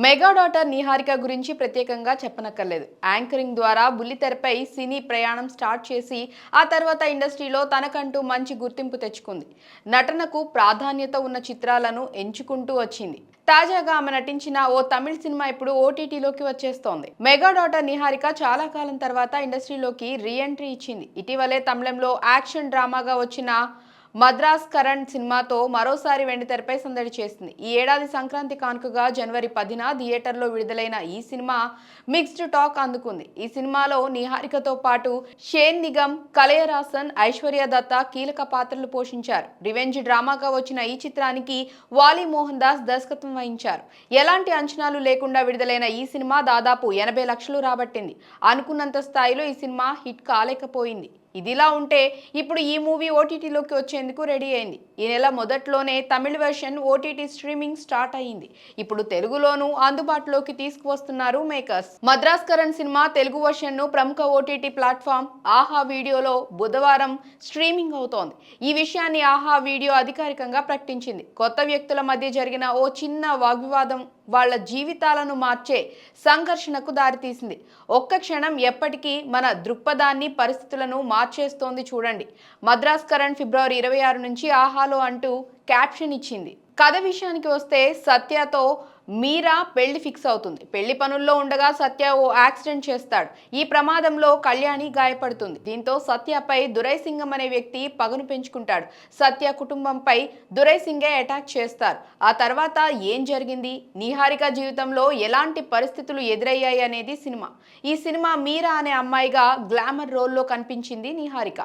Mega daughter Niharika గురించి ప్రత్యేకంగా చెప్పనక్కర్లేదు. యాంకరింగ్ ద్వారా బుల్లితెరపై సినీ ప్రయాణం స్టార్ట్ చేసి ఆ తర్వాత ఇండస్ట్రీలో తనకంటూ మంచి గుర్తింపు తెచ్చుకుంది. నటనకు ప్రాధాన్యత ఉన్న చిత్రాలను ఎంచుకుంటూ వచ్చింది. తాజాగా ఆమె నటించిన ఓ తమిళ సినిమా ఇప్పుడు ఓటీటీలోకి వచ్చేస్తోంది. మెగా డాటర్ నిహారిక చాలా కాలం తర్వాత ఇండస్ట్రీలోకి రీ ఎంట్రీ ఇచ్చింది. ఇటీవలే తమిళంలో యాక్షన్ డ్రామాగా వచ్చిన మద్రాస్ కరణ్ సినిమాతో మరోసారి వెండితెరపై సందడి చేసింది. ఈ ఏడాది సంక్రాంతి కానుకగా జనవరి 10న థియేటర్లో విడుదలైన ఈ సినిమా మిక్స్డ్ టాక్ అందుకుంది. ఈ సినిమాలో నిహారికతో పాటు షేన్ నిగమ్, కలయరాసన్, ఐశ్వర్య దత్త కీలక పాత్రలు పోషించారు. రివెంజ్ డ్రామాగా వచ్చిన ఈ చిత్రానికి వాలి మోహన్ దాస్ దర్శకత్వం వహించారు. ఎలాంటి అంచనాలు లేకుండా విడుదలైన ఈ సినిమా దాదాపు 80 లక్షలు రాబట్టింది. అనుకున్నంత స్థాయిలో ఈ సినిమా హిట్ కాలేకపోయింది. ఇదిలా ఉంటే ఇప్పుడు ఈ మూవీ ఓటీటీలోకి వచ్చేందుకు రెడీ అయింది. ఈ నెల మొదట్లోనే Tamil version OTT streaming start అయ్యింది. ఇప్పుడు తెలుగులోనూ అందుబాటులోకి తీసుకువస్తున్నారు makers. Madras Karan cinema Telugu version ను ప్రముఖ ఓటీటీ ప్లాట్ఫామ్ ఆహా వీడియోలో బుధవారం స్ట్రీమింగ్ అవుతోంది. ఈ విషయాన్ని ఆహా వీడియో అధికారికంగా ప్రకటించింది. కొత్త వ్యక్తుల మధ్య జరిగిన ఓ చిన్న వాగ్వివాదం వాళ్ళ జీవితాలను మార్చే సంఘర్షణకు దారితీసింది. ఒక్క క్షణం ఎప్పటికీ మన దృక్పథాన్ని, పరిస్థితులను మార్చేస్తోంది చూడండి. మద్రాస్ కరణ్ ఫిబ్రవరి 26 నుంచి ఆహాలో అంటూ క్యాప్షన్ ఇచ్చింది. కథ విషయానికి వస్తే సత్యతో మీరా పెళ్లి ఫిక్స్ అవుతుంది. పెళ్లి పనుల్లో ఉండగా సత్య ఓ యాక్సిడెంట్ చేస్తాడు. ఈ ప్రమాదంలో కళ్యాణి గాయపడుతుంది. దీంతో సత్యపై దురైసింగం అనే వ్యక్తి పగను పెంచుకుంటాడు. సత్య కుటుంబంపై దురైసింగే అటాక్ చేస్తారు. ఆ తర్వాత ఏం జరిగింది, నిహారిక జీవితంలో ఎలాంటి పరిస్థితులు ఎదురయ్యాయి అనేది సినిమా. ఈ సినిమా మీరా అనే అమ్మాయిగా గ్లామర్ రోల్లో కనిపించింది నిహారిక.